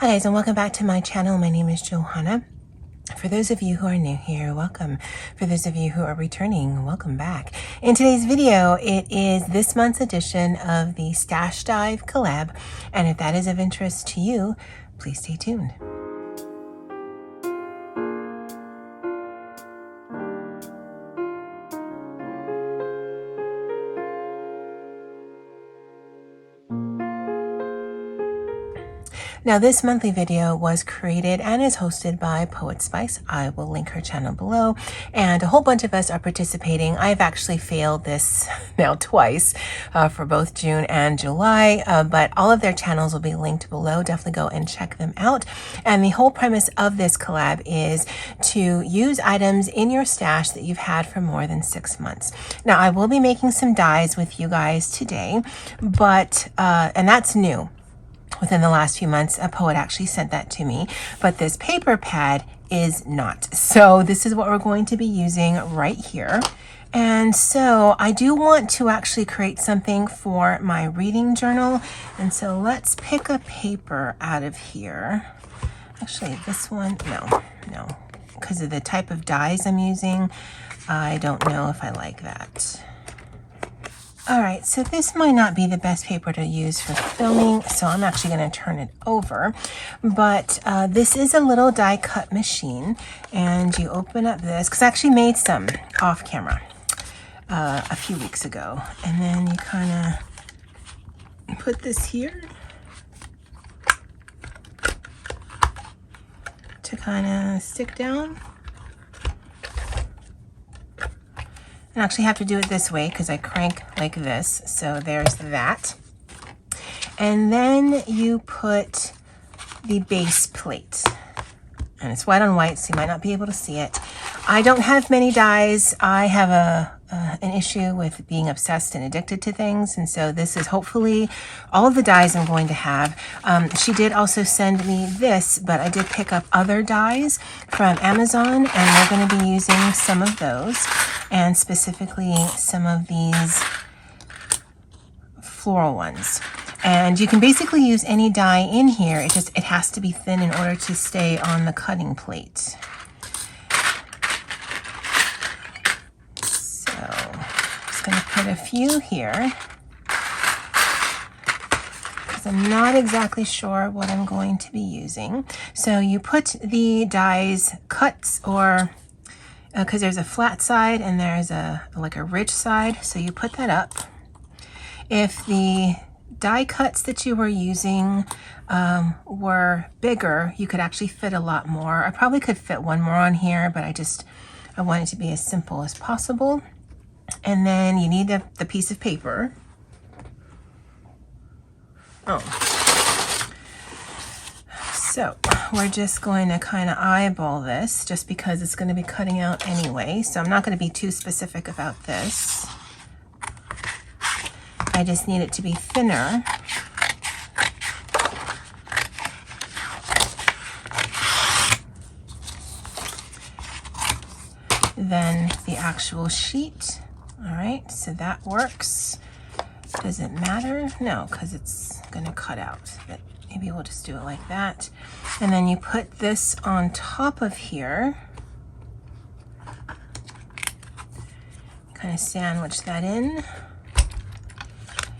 Hi guys, and welcome back to my channel. My name is Johanna. For those of you who are new here, welcome. For those of you who are returning, welcome back. In today's video, it is this month's edition of the Stash Dive collab, and if that is of interest to you, please stay tuned. Now, this monthly video was created and is hosted by Poet Spice. I will link her channel below, and a whole bunch of us are participating. I've actually failed this now twice for both June and July, but all of their channels will be linked below. Definitely go and check them out. And the whole premise of this collab is to use items in your stash that you've had for more than 6 months. Now, I will be making some dies with you guys today, but, and that's new. Within the last few months, a poet actually sent that to me, but this paper pad is not. So this is what we're going to be using right here. And so I do want to actually create something for my reading journal. And so let's pick a paper out of here. Actually, this one, no, because of the type of dies I'm using, I don't know if I like that. All right, so this might not be the best paper to use for filming, so I'm actually going to turn it over. But this is a little die cut machine, and you open up this, because I actually made some off camera a few weeks ago. And then you kind of put this here to kind of stick down. I actually have to do it this way because I crank like this. So there's that. And then you put the base plate. And it's white on white, so you might not be able to see it. I don't have many dies. I have an issue with being obsessed and addicted to things. And so this is hopefully all of the dies I'm going to have. She did also send me this, but I did pick up other dies from Amazon, and we're going to be using some of those, and specifically some of these floral ones. And you can basically use any die in here. It has to be thin in order to stay on the cutting plate. So I'm just going to put a few here because I'm not exactly sure what I'm going to be using. So you put the dies cuts, or because there's a flat side and there's like a ridge side, so you put that up. If the die cuts that you were using were bigger, you could actually fit a lot more. I probably could fit one more on here, but I want it to be as simple as possible. And then you need the piece of paper. So we're just going to kind of eyeball this just because it's going to be cutting out anyway. So I'm not going to be too specific about this. I just need it to be thinner. Than the actual sheet. All right, so that works. Does it matter? No, because it's going to cut out. But maybe we'll just do it like that. And then you put this on top of here. Kind of sandwich that in.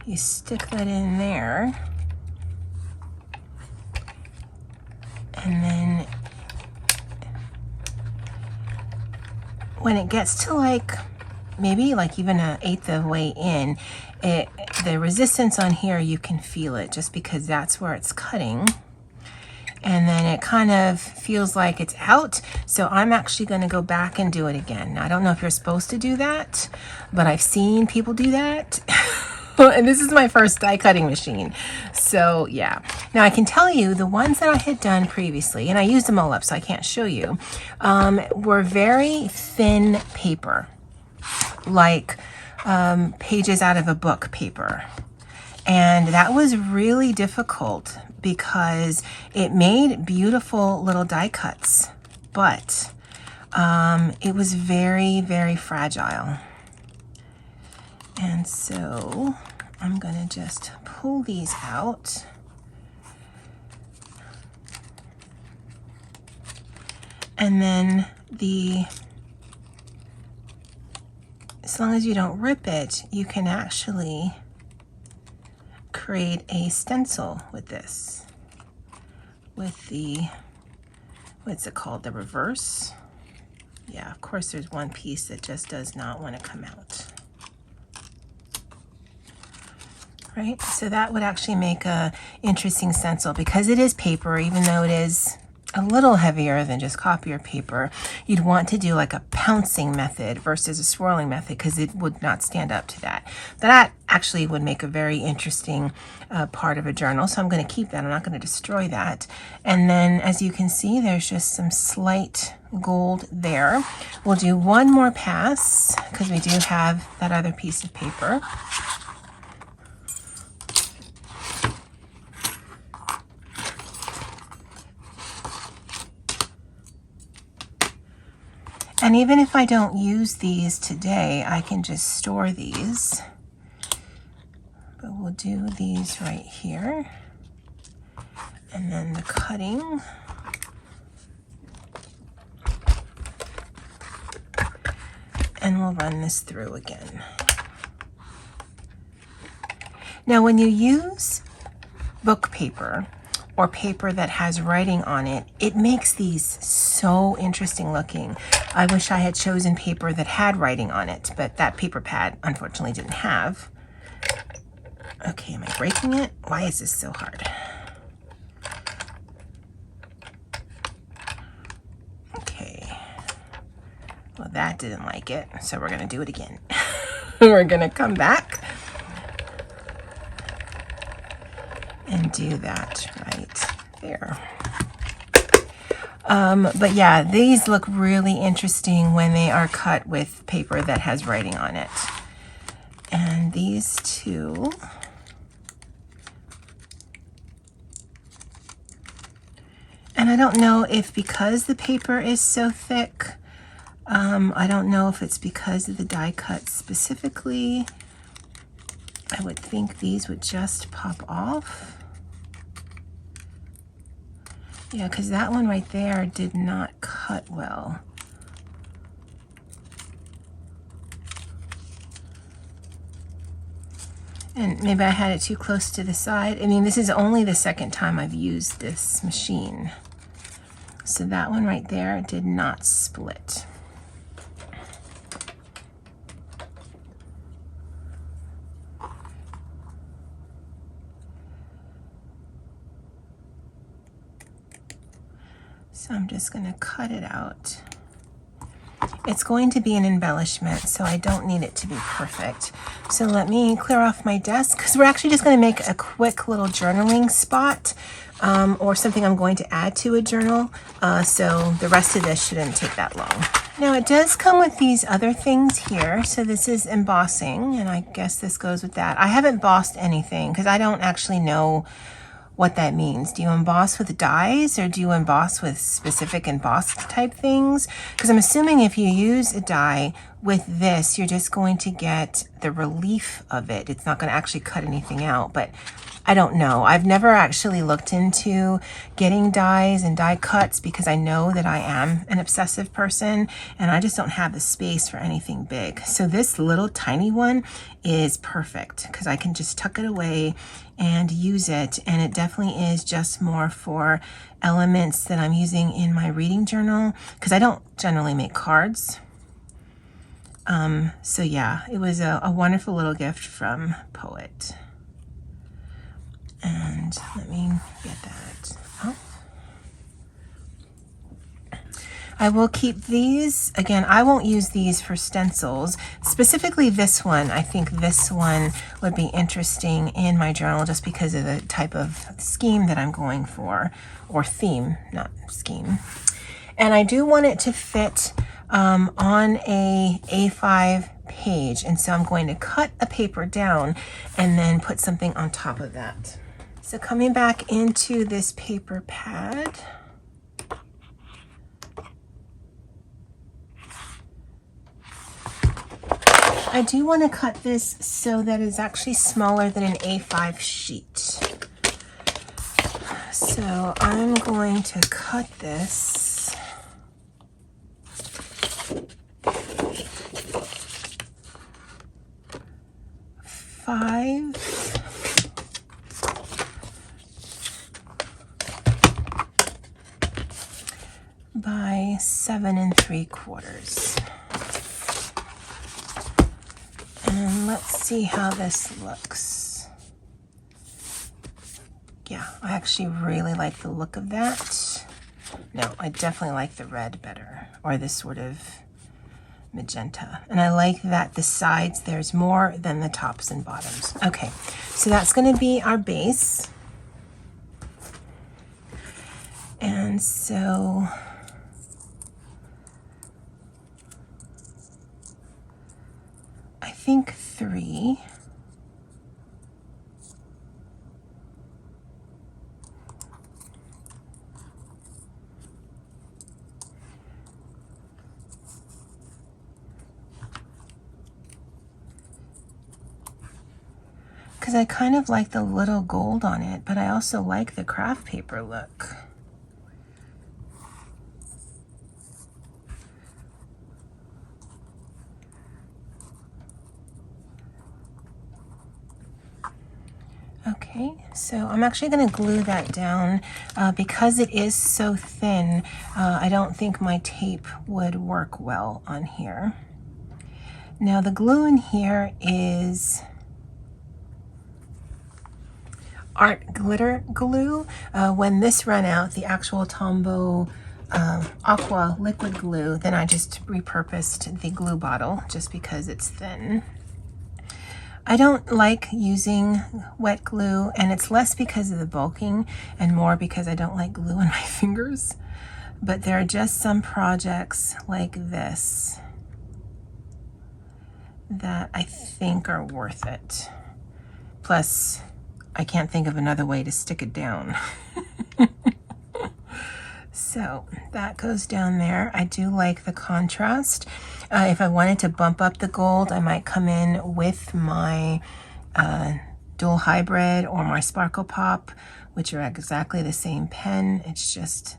You stick that in there. And then when it gets to like, maybe like even 1/8 of the way in, the resistance on here, you can feel it just because that's where it's cutting. And then it kind of feels like it's out. So I'm actually going to go back and do it again. Now, I don't know if you're supposed to do that, but I've seen people do that. And this is my first die cutting machine. So yeah. Now I can tell you the ones that I had done previously, and I used them all up so I can't show you, were very thin paper, like pages out of a book paper. And that was really difficult because it made beautiful little die cuts, but it was very, very fragile. And so I'm going to just pull these out. And then as long as you don't rip it, you can actually create a stencil with this, with the, what's it called, the reverse. Yeah, of course there's one piece that just does not want to come out. Right, so that would actually make a interesting stencil because it is paper, even though it is a little heavier than just copier paper. You'd want to do like a pouncing method versus a swirling method because it would not stand up to that. That actually would make a very interesting part of a journal. So I'm going to keep that. I'm not going to destroy that. And then as you can see, there's just some slight gold there. We'll do one more pass because we do have that other piece of paper. And even if I don't use these today, I can just store these. But we'll do these right here. And then the cutting. And we'll run this through again. Now, when you use book paper, or paper that has writing on it, it makes these so interesting looking. I wish I had chosen paper that had writing on it, but that paper pad unfortunately didn't have. Okay, am I breaking it? Why is this so hard? Okay, well that didn't like it, so we're gonna do it again. We're gonna come back and do that right there. But yeah, these look really interesting when they are cut with paper that has writing on it. And these two, and I don't know if because the paper is so thick, I don't know if it's because of the die cut specifically. I would think these would just pop off. Yeah, because that one right there did not cut well. And maybe I had it too close to the side. I mean, this is only the second time I've used this machine. So that one right there did not split. So I'm just going to cut it out. It's going to be an embellishment, so I don't need it to be perfect. So let me clear off my desk because we're actually just going to make a quick little journaling spot or something I'm going to add to a journal. So the rest of this shouldn't take that long. Now it does come with these other things here. So this is embossing, and I guess this goes with that. I haven't embossed anything because I don't actually know what that means. Do you emboss with dyes or do you emboss with specific emboss type things? Because I'm assuming if you use a dye with this, you're just going to get the relief of it. It's not going to actually cut anything out, but I don't know. I've never actually looked into getting dyes and die cuts because I know that I am an obsessive person and I just don't have the space for anything big. So this little tiny one is perfect because I can just tuck it away and use it. And it definitely is just more for elements that I'm using in my reading journal because I don't generally make cards. So yeah, it was a wonderful little gift from Poet. And let me get that off. I will keep these. Again, I won't use these for stencils. Specifically this one, I think this one would be interesting in my journal just because of the type of scheme that I'm going for, or theme, not scheme. And I do want it to fit on a A5 page. And so I'm going to cut a paper down and then put something on top of that. So coming back into this paper pad, I do want to cut this so that it's actually smaller than an A5 sheet. So I'm going to cut this 5 by 7 3/4. And let's see how this looks. Yeah, I actually really like the look of that. No, I definitely like the red better, or this sort of magenta. And I like that the sides, there's more than the tops and bottoms. Okay, so that's going to be our base. And so I think 3. Because I kind of like the little gold on it, but I also like the craft paper look. Okay, so I'm actually going to glue that down because it is so thin. I don't think my tape would work well on here. Now the glue in here is art glitter glue. When this ran out, the actual Tombow aqua liquid glue, then I just repurposed the glue bottle just because it's thin. I don't like using wet glue, and it's less because of the bulking and more because I don't like glue on my fingers. But there are just some projects like this that I think are worth it. Plus, I can't think of another way to stick it down. So that goes down there. I do like the contrast. If I wanted to bump up the gold, I might come in with my dual hybrid or my Sparkle Pop, which are exactly the same pen. It's just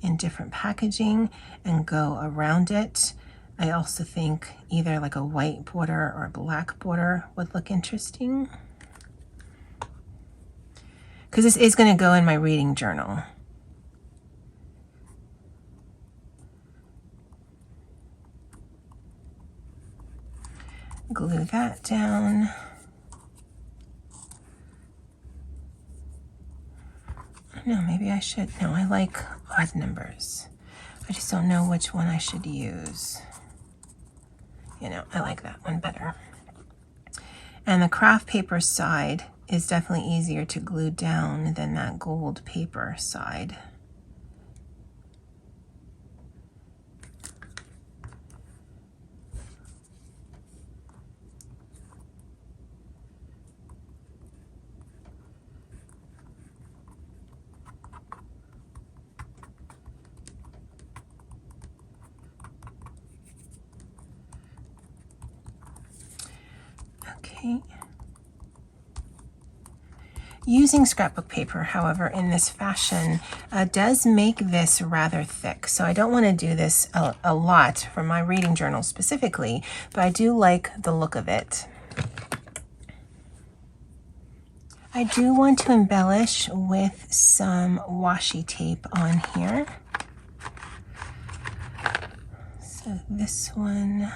in different packaging, and go around it. I also think either like a white border or a black border would look interesting, because this is going to go in my reading journal. Glue that down. No, maybe I should. No, I like odd numbers. I just don't know which one I should use. You know, I like that one better. And the craft paper side is definitely easier to glue down than that gold paper side. Okay. Using scrapbook paper, however, in this fashion does make this rather thick. So I don't want to do this a lot for my reading journal specifically, but I do like the look of it. I do want to embellish with some washi tape on here. So this one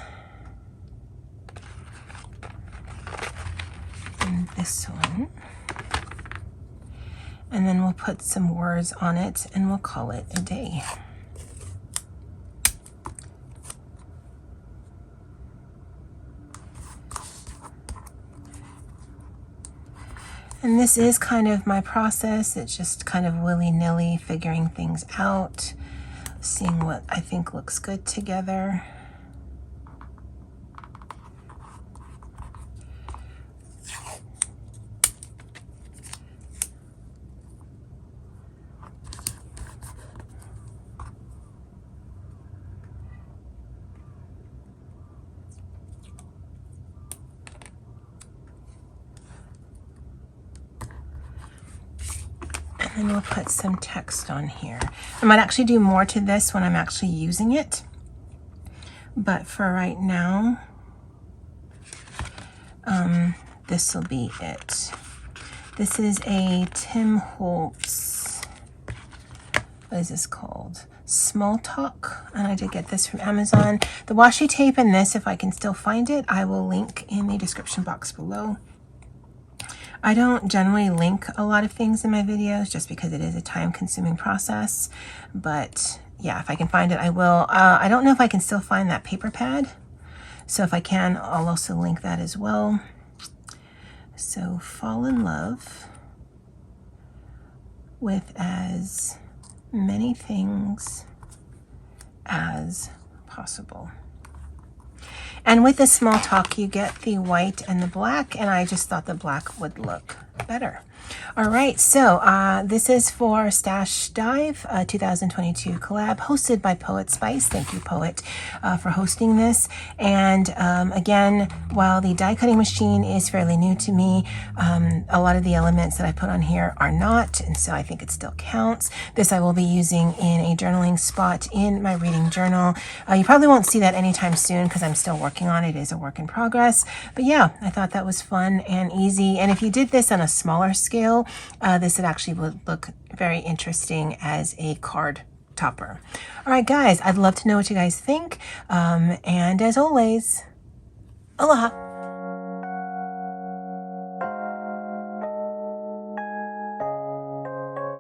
and this one. And then we'll put some words on it and we'll call it a day. And this is kind of my process. It's just kind of willy-nilly figuring things out, seeing what I think looks good together. And we'll put some text on here. I might actually do more to this when I'm actually using it. But for right now, this will be it. This is a Tim Holtz, what is this called? Small Talk, and I did get this from Amazon. The washi tape and this, if I can still find it, I will link in the description box below. I don't generally link a lot of things in my videos just because it is a time-consuming process, but yeah, if I can find it, I will. I don't know if I can still find that paper pad, so if I can, I'll also link that as well. So fall in love with as many things as possible. And with the Small Talk, you get the white and the black, and I just thought the black would look better. All right, so this is for Stash Dive 2022 collab hosted by Poet Spice. Thank you, Poet, for hosting this. And again, while the die cutting machine is fairly new to me, a lot of the elements that I put on here are not, and so I think it still counts. This I will be using in a journaling spot in my reading journal. You probably won't see that anytime soon because I'm still working on it. It is a work in progress. But yeah, I thought that was fun and easy. And if you did this on a smaller scale, this would actually look very interesting as a card topper. All right, guys, I'd love to know what you guys think. And as always, aloha.